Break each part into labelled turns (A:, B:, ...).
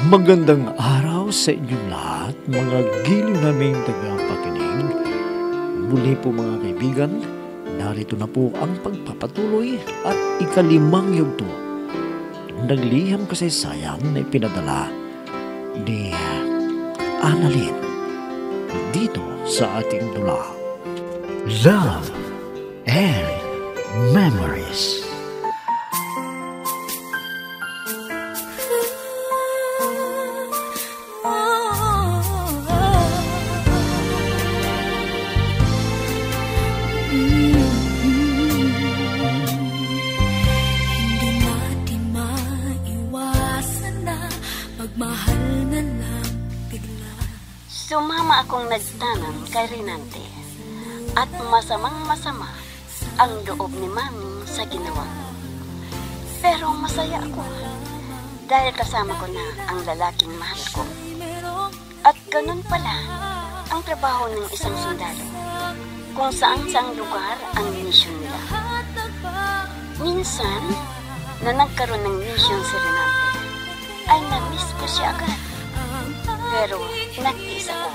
A: Magandang araw sa inyong lahat, mga giliw naming tagapakinig. Muli po mga kaibigan, narito na po ang pagpapatuloy at ikalimang yugto ng liham kasaysayan na ipinadala ni Annalyn dito sa ating dula. Love and Memories.
B: Sumama akong nagtanong kay Renante at masamang-masama ang loob ni Mami sa ginawa. Pero masaya ako dahil kasama ko na ang lalaking mahal ko. At ganun pala ang trabaho ng isang sundalo kung saan-saang lugar ang mission nila. Minsan na nagkaroon ng mission si Renante ay na-miss ko siya agad. Pero nag-isa ko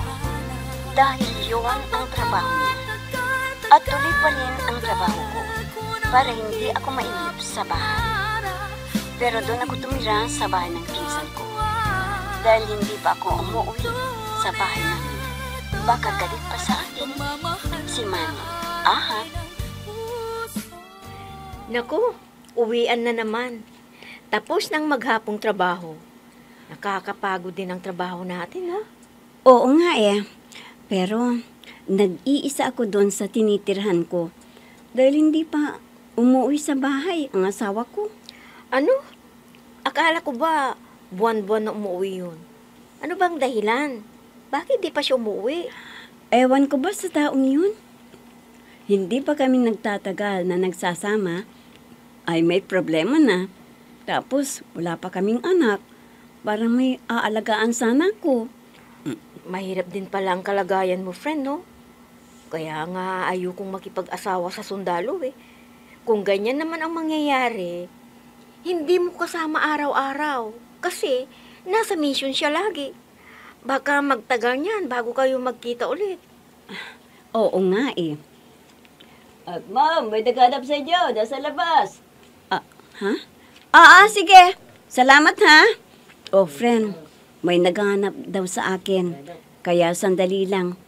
B: dahil yun ang trabaho niya. At tuloy pa rin ang trabaho ko para hindi ako mainip sa bahay. Pero doon ako tumira sa bahay ng pinsan ko dahil hindi pa ako umuwi sa bahay namin. Baka galit pa sa akin si Manny. Aha.
C: Naku, uwian na naman. Tapos ng maghapong trabaho. Nakakapagod din ang trabaho natin, ha?
D: Oo nga eh. Pero nag-iisa ako doon sa tinitirhan ko dahil hindi pa umuwi sa bahay ang asawa ko.
C: Ano? Akala ko ba buwan-buwan na umuwi yun? Ano bang dahilan? Bakit di pa siya umuwi?
D: Ewan ko ba sa taong yun? Hindi pa kami nagtatagal na nagsasama ay may problema na. Tapos wala pa kaming anak. Parang may aalagaan sana ko.
C: Mahirap din pala ang kalagayan mo, friend, no? Kaya nga ayokong makipag-asawa sa sundalo, eh. Kung ganyan naman ang mangyayari, hindi mo kasama araw-araw. Kasi nasa mission siya lagi. Baka magtagal niyan bago kayo magkita ulit.
D: Oo nga eh.
E: Ma'am, may naghanap sa inyo. Nasa labas.
D: Ha? Sige. Salamat ha. Oh, friend, may naghahanap daw sa akin. Kaya sandali lang.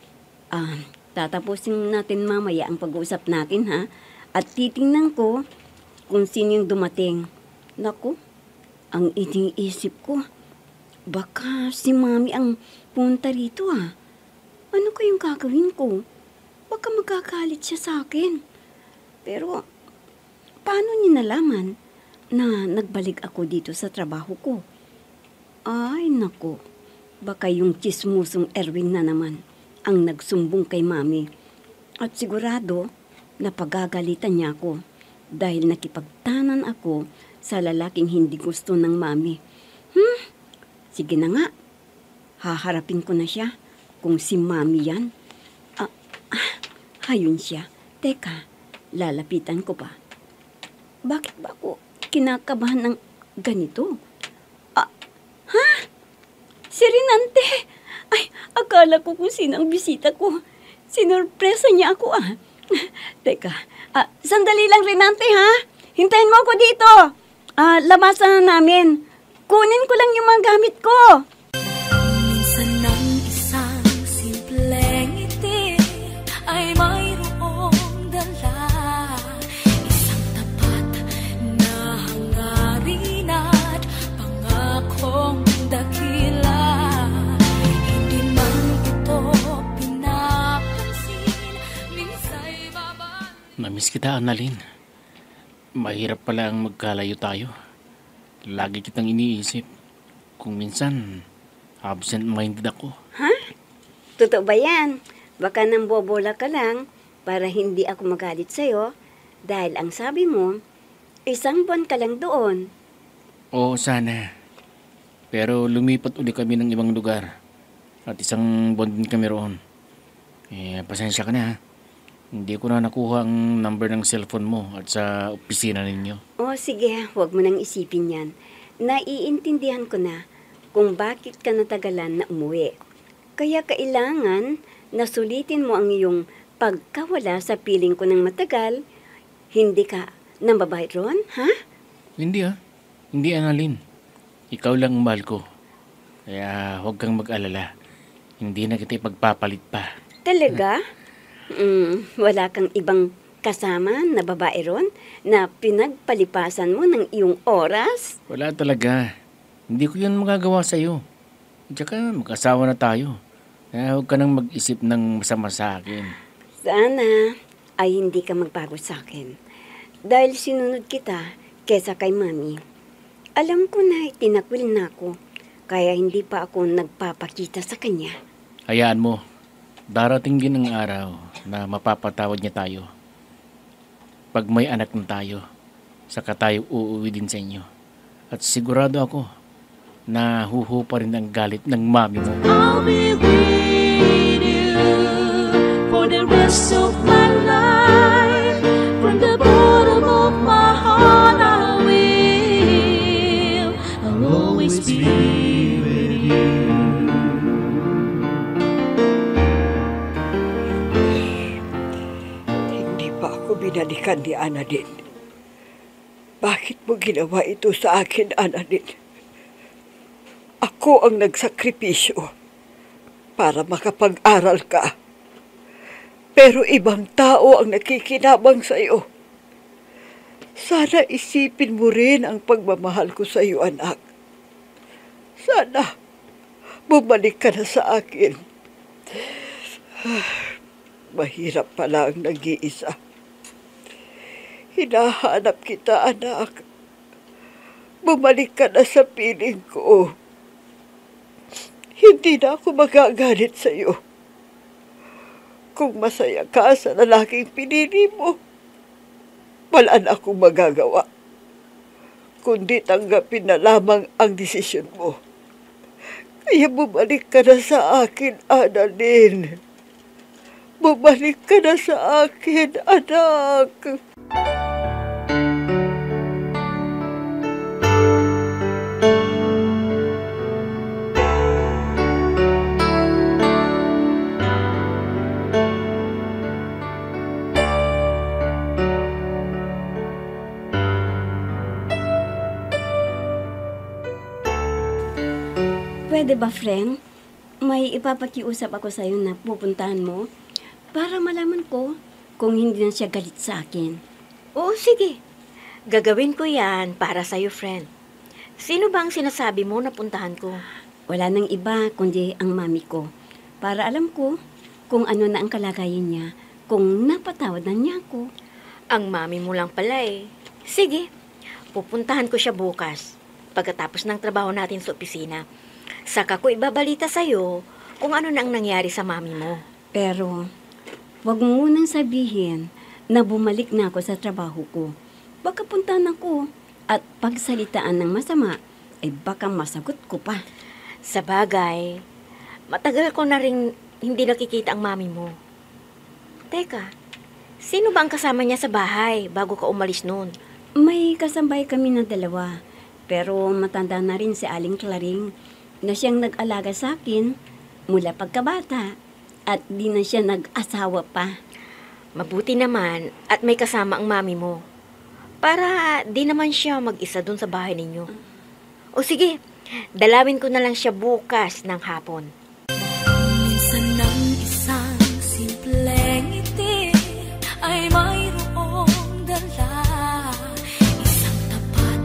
D: Tatapusin natin mamaya ang pag-uusap natin, ha? At titingnan ko kung sino yung dumating. Naku, ang iniisip ko, baka si Mami ang punta rito, ha? Ano kayong gagawin ko? Baka magkakalit siya sa akin. Pero, paano niya nalaman na nagbalik ako dito sa trabaho ko? Ay, naku. Baka yung chismusong Erwin na naman ang nagsumbong kay Mami. At sigurado, napagagalitan niya ako dahil nakipagtanan ako sa lalaking hindi gusto ng Mami. Sige na nga. Haharapin ko na siya kung si Mami yan. Hayun siya. Teka, lalapitan ko pa. Bakit ba ako kinakabahan ng ganito? Si Renante! Ay, akala ko kung sino ang bisita ko. Sinorpresa niya ako, Teka, sandali lang, Renante, ha? Hintayin mo ako dito. Labasan na namin. Kunin ko lang yung mga gamit ko.
F: Minsan ng isang simpleng ngiti ay mayroong dala. Isang tapat na hangarin at pangakong dakila. Hindi man ito pinapansin, minsa'y
G: Namiss kita, Annalyn. Mahirap pala ang magkalayo tayo. Lagi kitang iniisip. Kung minsan, absent-minded ako.
D: Ha? Totoo ba yan? Baka nang bobola ka lang para hindi ako magalit sa'yo dahil ang sabi mo, isang buwan ka lang doon.
G: Oo, sana. Pero lumipat uli kami ng ibang lugar. At isang buwan din kami roon. Pasensya ka na, ha? Hindi ko na nakuha ang number ng cellphone mo at sa opisina ninyo.
D: Sige, huwag mo nang isipin yan. Naiintindihan ko na. kung bakit ka natagalan na umuwi. Kaya kailangan na sulitin mo ang iyong pagkawala sa piling ko ng matagal. Hindi ka nambabait ron, ha?
G: Hindi Hindi, Annalyn. Ikaw lang ang mahal ko. Kaya huwag kang mag-alala. Hindi na kita ipagpapalit pa.
D: Talaga? Wala kang ibang kasama na babae ron na pinagpalipasan mo ng iyong oras?
G: Wala talaga. Hindi ko yan magagawa sa'yo. Tsaka mag-asawa na tayo. Kaya huwag ka nang mag-isip ng masama sa akin.
D: Sana ay hindi ka magbago sa akin. Dahil sinunod kita kesa kay Mami. Alam ko na itinakwil na ako. Kaya hindi pa ako nagpapakita sa kanya.
G: Hayaan mo. Darating din ang araw na mapapatawad niya tayo. Pag may anak na tayo, saka tayo uuwi din sa inyo. At sigurado ako na huhupa rin ang galit ng mami mo.
F: I'll be with you for the rest of my life. From the bottom of my heart I will. I'll always be with you.
H: Hindi pa ako binalikan ni Annalyn. Bakit mo ginawa ito sa akin, Annalyn? Ako ang nagsakripisyo para makapag-aral ka. Pero ibang tao ang nakikinabang sa iyo. Sana isipin mo rin ang pagmamahal ko sa iyo, anak. Sana bumalik ka na sa akin. Mahirap pala ang nag-iisa. Hinahanap kita, anak. Bumalik ka na sa piling ko. Hindi na ako magagalit sa iyo. Kung masaya ka sa lalaking pinili mo, wala na akong magagawa. Kundi tanggapin na lamang ang desisyon mo. Kaya bumalik ka na sa akin, Annalyn. Bumalik ka na sa akin, anak.
D: Pwede ba, friend? May ipapakiusap ako sa iyo na pupuntahan mo para malaman ko kung hindi na siya galit sa akin.
C: Oo, sige. Gagawin ko yan para sa'yo, friend. Sino ba ang sinasabi mo na puntahan ko?
D: Wala nang iba kundi ang mami ko. Para alam ko kung ano na ang kalagayan niya, kung napatawad na niya ako.
C: Ang mami mo lang pala eh. Sige, pupuntahan ko siya bukas pagkatapos ng trabaho natin sa opisina. Saka ko ibabalita sa'yo kung ano na ang nangyari sa mami mo.
D: Pero, wag mo munang sabihin na bumalik na ako sa trabaho ko. Baka puntahan ako at pagsalitaan ng masama, ay baka masagot ko pa.
C: Sa bagay, matagal ko na rin hindi nakikita ang mami mo. Teka, sino ba ang kasama niya sa bahay bago ka umalis noon?
D: May kasambay kami na dalawa, pero matanda na rin si Aling Claring na siyang nag-alaga sa akin mula pagkabata at di na siya nag-asawa pa.
C: Mabuti naman at may kasama ang mami mo. Para di naman siya mag-isa dun sa bahay ninyo. O sige, dalawin ko na lang siya bukas ng hapon.
F: Minsan ng isang simpleng ngiti ay mayroong dala. Isang tapat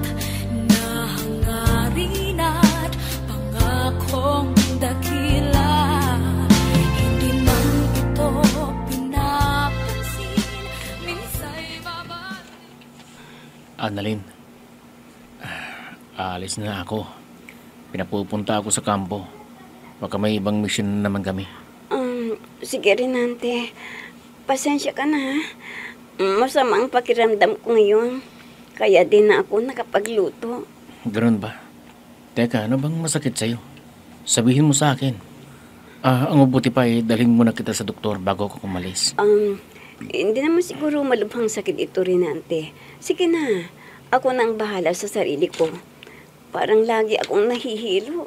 F: na hangarin at pangakong dakila. Hindi man ito pinapansin, minsa'y babalik.
G: Annalyn, aalis na ako. Pinapupunta ako sa kampo. Baka may ibang mission na naman kami.
D: Sige rin, Ante. Pasensya ka na, ha? Masama ang pakiramdam ko ngayon. Kaya din na ako nakapagluto.
G: Ganun ba? Teka, ano bang masakit sa'yo? Sabihin mo sa akin. Ang mabuti pa eh, dalhin muna kita sa doktor bago ako kumalis.
D: Hindi naman siguro malubhang sakit ito rin, Ante. Sige na, ako na ang bahala sa sarili ko. Parang lagi akong nahihilo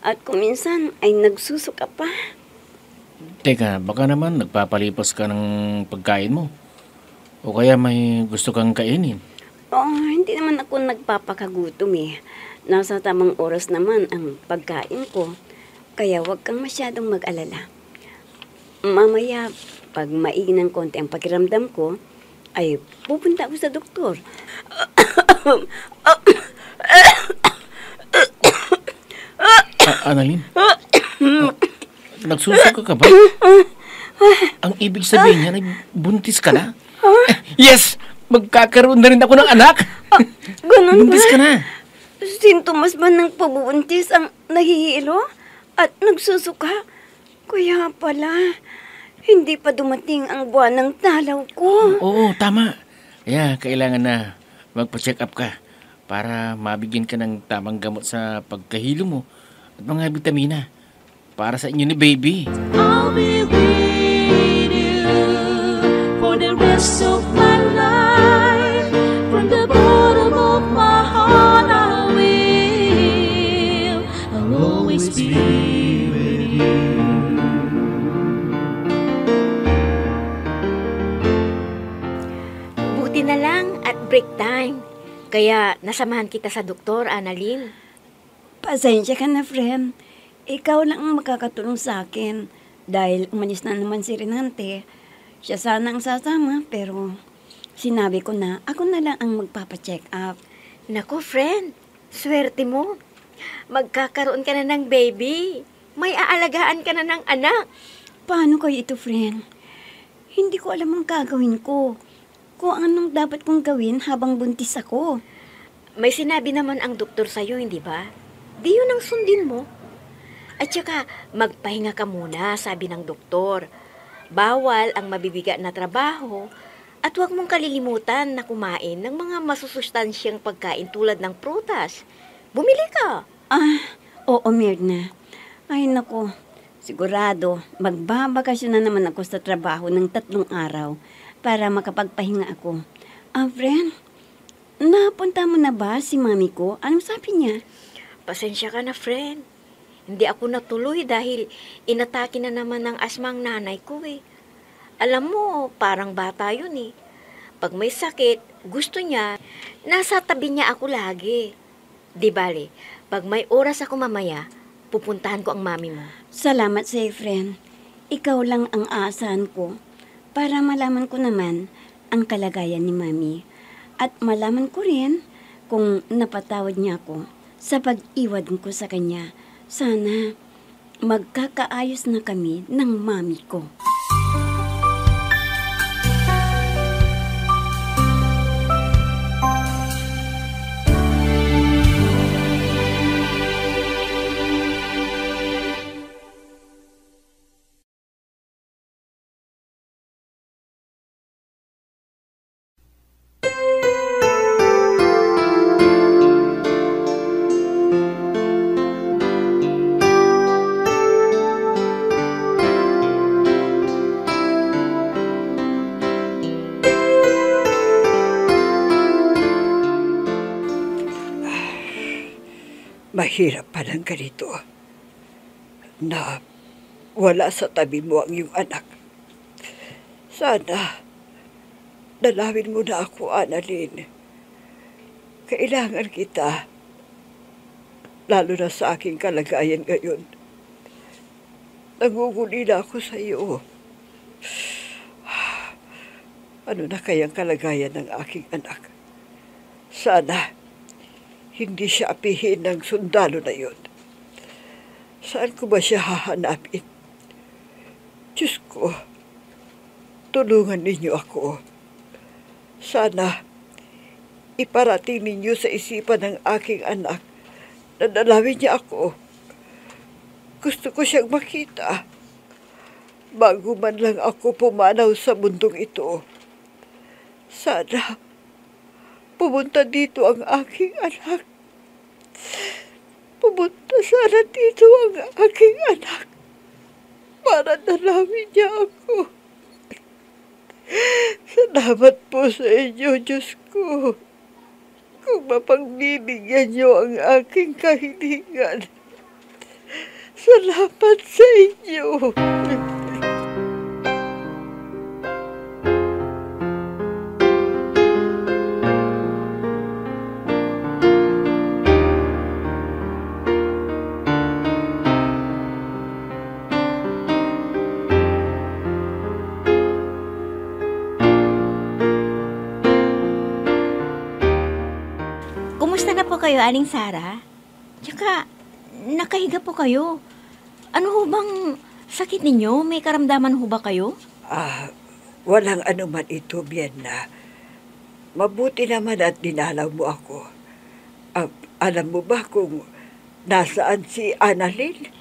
D: At kung minsan ay nagsusuka pa.
G: Teka, baka naman nagpapalipas ka ng pagkain mo. O kaya may gusto kang kainin.
D: Hindi naman ako nagpapakagutom eh. Nasa tamang oras naman ang pagkain ko. Kaya huwag kang masyadong mag-alala. Mamaya, pag mainang konti ang pakiramdam ko, ay pupunta ako sa doktor.
G: Annalyn? Nagsusuka ka ba? Ang ibig sabihin niya, buntis ka na? Yes! Magkakaroon na rin ako ng anak!
D: Ganun
G: Buntis
D: ba?
G: ka na!
D: Sintomas ba ng pagbubuntis ang nahihilo at nagsusuka? Kaya pala, hindi pa dumating ang buwan ng talaw ko.
G: Oo, tama. Kaya kailangan na magpa-check up ka para mabigyan ka ng tamang gamot sa pagkahilo mo at mga bitamina para sa inyo ni baby.
F: I'll be with you for the rest of my life. From the bottom of my heart, I will. I'll always be with you.
C: Buti na lang at break time. Kaya nasamahan kita sa doktor, Annalyn.
D: Pasensya ka na, friend. Ikaw lang ang makakatulong sa akin. Dahil umalis na naman si Renante. Siya sana ang sasama, pero sinabi ko na ako na lang ang magpapacheck up.
C: Nako, friend. Swerte mo. Magkakaroon ka na ng baby. May aalagaan ka na ng anak.
D: Paano kayo ito, friend? Hindi ko alam ang gagawin ko. Kung anong dapat kong gawin habang buntis ako.
C: May sinabi naman ang doktor sa'yo, hindi ba? Di yun ang sundin mo. At saka, magpahinga ka muna, sabi ng doktor. Bawal ang mabibigat na trabaho at huwag mong kalilimutan na kumain ng mga masusustansyang pagkain tulad ng prutas. Bumili ka.
D: Oo, Mirna. Ay, naku. Sigurado, magbabakasyon na naman ako sa trabaho ng 3 araw para makapagpahinga ako. Friend, napunta mo na ba si mami ko? Anong sabi niya?
C: Pasensya ka na, friend. Hindi ako natuloy dahil inatake na naman ng asma ang nanay ko eh. Alam mo, parang bata yun eh. Pag may sakit, gusto niya, nasa tabi niya ako lagi. Di bale, pag may oras ako mamaya, pupuntahan ko ang mami mo.
D: Salamat sa iyo, friend. Ikaw lang ang aasahan ko para malaman ko naman ang kalagayan ni mami. At malaman ko rin kung napatawad niya ako sa pag-iwad ko sa kanya. Sana magkakaayos na kami ng mami ko.
H: Mahirap pa ng ganito na wala sa tabi mo ang iyong anak. Sana dalawin mo na ako, Annalyn. Kailangan kita, lalo na sa aking kalagayan ngayon. Nangungulila ako sa iyo. Ano na kayang kalagayan ng aking anak? Sana hindi siya apihin ng sundalo na yun. Saan ko ba siya hahanapin? Diyos ko, tulungan ninyo ako. Sana iparating ninyo sa isipan ng aking anak na dalawin niya ako. Gusto ko siyang makita bago man lang ako pumanaw sa mundong ito. Sana pumunta dito ang aking anak. Pumunta sana dito ang aking anak para dalawin niya ako. Salamat po sa inyo, Diyos ko. Kung mapagbibigyan niyo ang aking kahilingan, Salamat sa inyo.
C: Kumusta na po kayo, Aling Sara? Tsaka, nakahiga po kayo. Ano ho bang sakit ninyo? May karamdaman ho ba kayo?
H: Walang anuman ito, Bienna. Mabuti naman at dinalaw mo ako. Alam mo ba kung nasaan si Annalyn?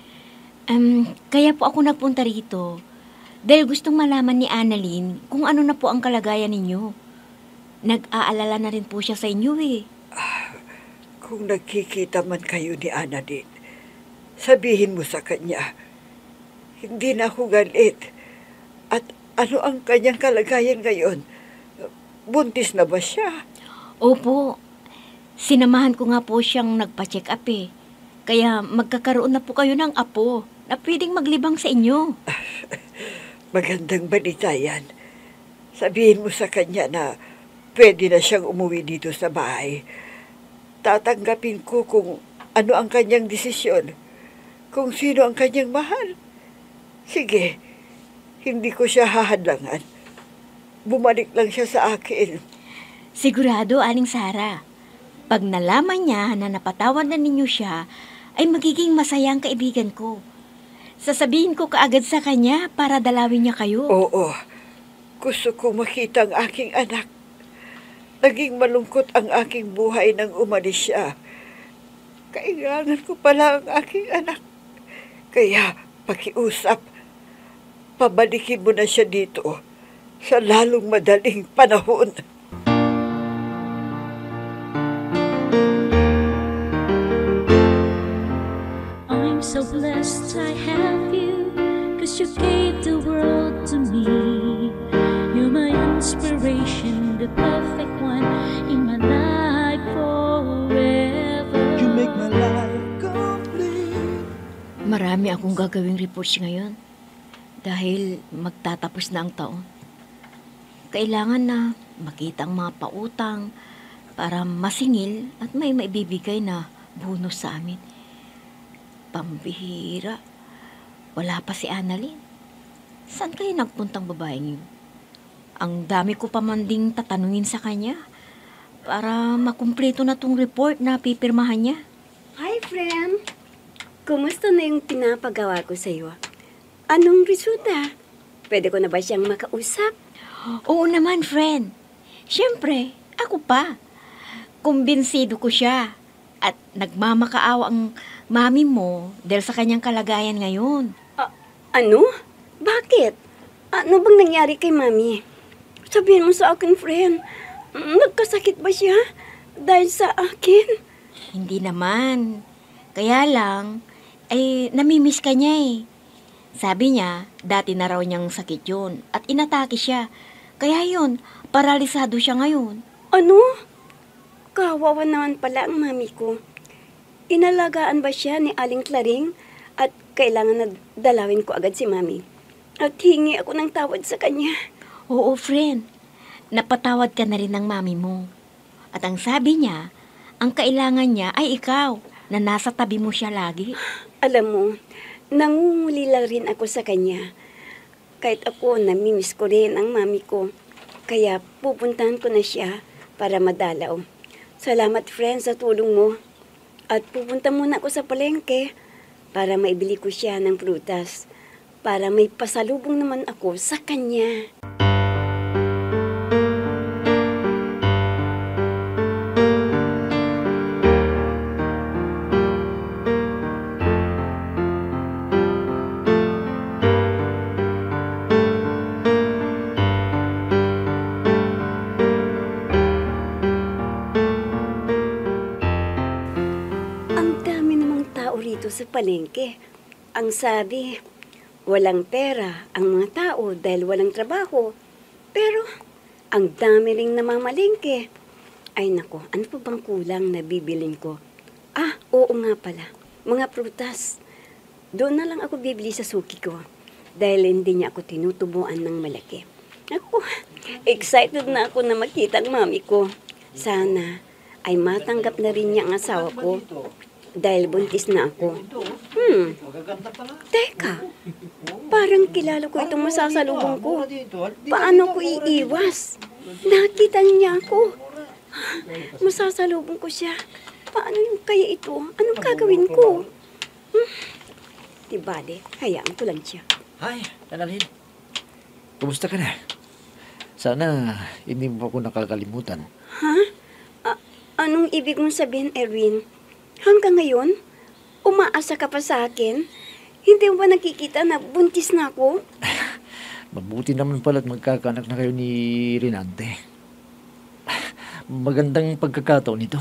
C: Kaya po ako nagpunta rito. Dahil gustong malaman ni Annalyn kung ano na po ang kalagayan ninyo. Nag-aalala na rin po siya sa inyo eh.
H: Kung nagkikita man kayo ni Annalyn, sabihin mo sa kanya, hindi na ako galit. At ano ang kanyang kalagayan ngayon? Buntis na ba siya?
C: Opo. Sinamahan ko nga po siyang nagpa-check up eh. Kaya magkakaroon na po kayo ng apo na pwedeng maglibang sa inyo.
H: Magandang balita yan. Sabihin mo sa kanya na pwede na siyang umuwi dito sa bahay. Tatanggapin ko kung ano ang kanyang desisyon. Kung sino ang kanyang mahal. Sige, hindi ko siya hahadlangan. Bumalik lang siya sa akin.
C: Sigurado, Aling Sara. Pag nalaman niya na napatawad na ninyo siya, ay magiging masaya ang kaibigan ko. Sasabihin ko kaagad sa kanya para dalawin niya kayo.
H: Oo. Gusto kong makita ang aking anak. Naging malungkot ang aking buhay nang umalis siya. Kailangan ko pala ang aking anak. Kaya, pakiusap, pabalikin mo na siya dito sa lalong madaling panahon.
F: I'm so blessed I have you, 'cause you gave the world to me. You're my inspiration, the perfect one in my life forever. You make my life complete.
C: Marami akong gagawing reports ngayon dahil magtatapos na ang taon. Kailangan na makita ang mga pautang para masingil at may maibibigay na bonus sa amin. Pambihira. Wala pa si Annalyn. Saan kayo nagpuntang babaeng yun? Ang dami ko pa man ding tatanungin sa kanya para makumpleto na tong report na pipirmahan niya.
D: Hi, friend. Kumusta na yung pinapagawa ko sa iyo? Anong resulta? Pwede ko na ba siyang makausap?
C: Oo naman, friend. Siyempre, ako pa. Kumbinsido ko siya. At nagmamakaawa ang mami mo dahil sa kanyang kalagayan ngayon.
D: Ano? Bakit? Ano bang nangyari kay mami? Sabihin mo sa akin, friend. Nagkasakit ba siya dahil sa akin?
C: Hindi naman. Kaya lang, ay namimiss ka niya eh. Sabi niya, dati na raw niyang sakit yun at inatake siya. Kaya yun, paralisado siya ngayon.
D: Ano? Kawawa naman pala ang mami ko. Inalagaan ba siya ni Aling Claring at kailangan na dalawin ko agad si mami? At hingi ako ng tawad sa kanya.
C: Oo, friend. Napatawad ka na rin ng mami mo. At ang sabi niya, ang kailangan niya ay ikaw na nasa tabi mo siya lagi.
D: Alam mo, nangungulila rin ako sa kanya. Kahit ako, namimiss ko rin ang mami ko. Kaya pupuntahan ko na siya para madalaw. Salamat, friend, sa tulong mo. At pupunta muna ako sa palengke para maibili ko siya ng prutas. Para may pasalubong naman ako sa kanya. Sa palengke. Ang sabi, walang pera ang mga tao dahil walang trabaho. Pero, ang dami ring namamalengke. Ay nako, ano pa bang kulang na bibilin ko? Oo nga pala, mga prutas. doon na lang ako bibili sa suki ko. Dahil hindi niya ako tinutubuan ng malaki. Ako, excited na ako na makita ang mami ko. Sana ay matanggap na rin niya ang asawa ko. Dahil buntis na ako. Teka, parang kilala ko itong masasalubong ko. Paano ko iiwas? Nakita niya ako. Masasalubong ko siya. Paano yung kaya ito? Anong gagawin ko? Tibade, hayaan ko lang siya.
A: Hi, Annalyn. Kumusta ka na? Sana hindi mo ako nakakalimutan.
D: Ha? Anong ibig mong sabihin, Erwin? Hanggang ngayon, umaasa ka pa sa akin? Hindi mo ba nakikita na buntis na ako?
A: Mabuti naman pala at magkakanak na kayo ni Renante. Magandang pagkakataon ito.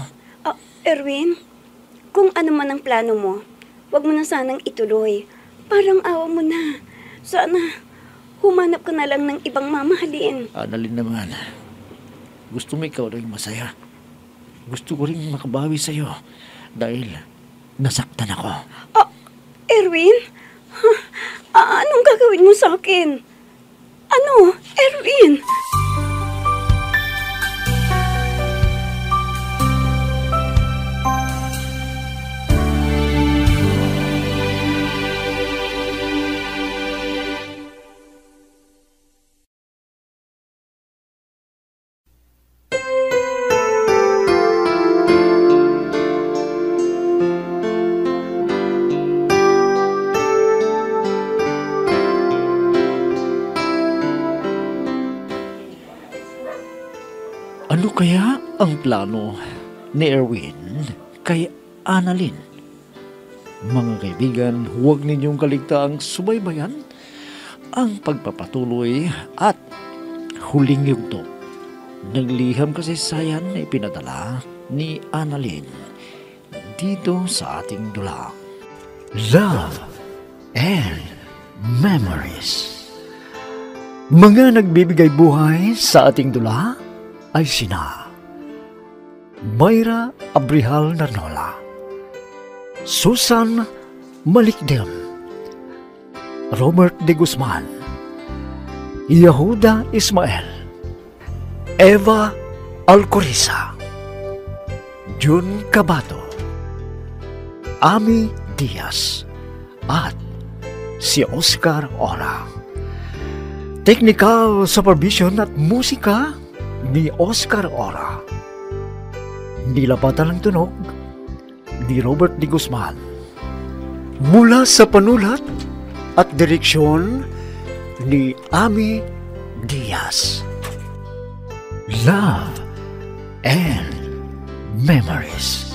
D: Erwin, kung ano man ang plano mo, wag mo na sanang ituloy. Parang awa mo na. Sana, humanap ka na lang ng ibang mamahalin.
A: Annalyn naman, gusto mo ikaw lang masaya. Gusto ko rin makabawi sa'yo dahil nasaktan ako.
D: Erwin? Anong gagawin mo sa akin? Ano, Erwin?
A: Ano kaya ang plano ni Erwin kay Annalyn? Mga kaibigan, huwag ninyong kaligtaang subaybayan ang pagpapatuloy at huling yugto. Nagliham kasaysayan na ipinadala ni Annalyn dito sa ating dula. Love and Memories. Mga nagbibigay buhay sa ating dula ay sina Mayra Abrihal Narnola, Susan Malikdem, Robert de Guzman, Yehuda Ismael, Eva Alcoriza, Jun Cabato, Ami Diaz, at si Oscar Ora. Technical supervision at musika ni Oscar Ora. Nilapatan ng tunog ni Robert de Guzman. Mula sa panulat at direksyon ni Ami Diaz. Love and Memories.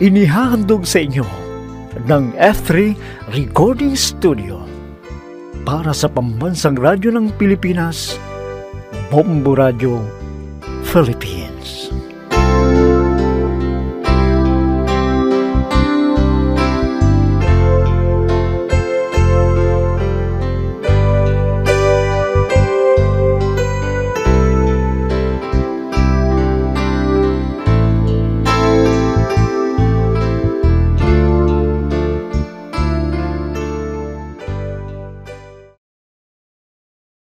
A: Inihahandog sa inyo ng F3 Recording Studio para sa Pambansang Radyo ng Pilipinas, Bombo Radio Philippines.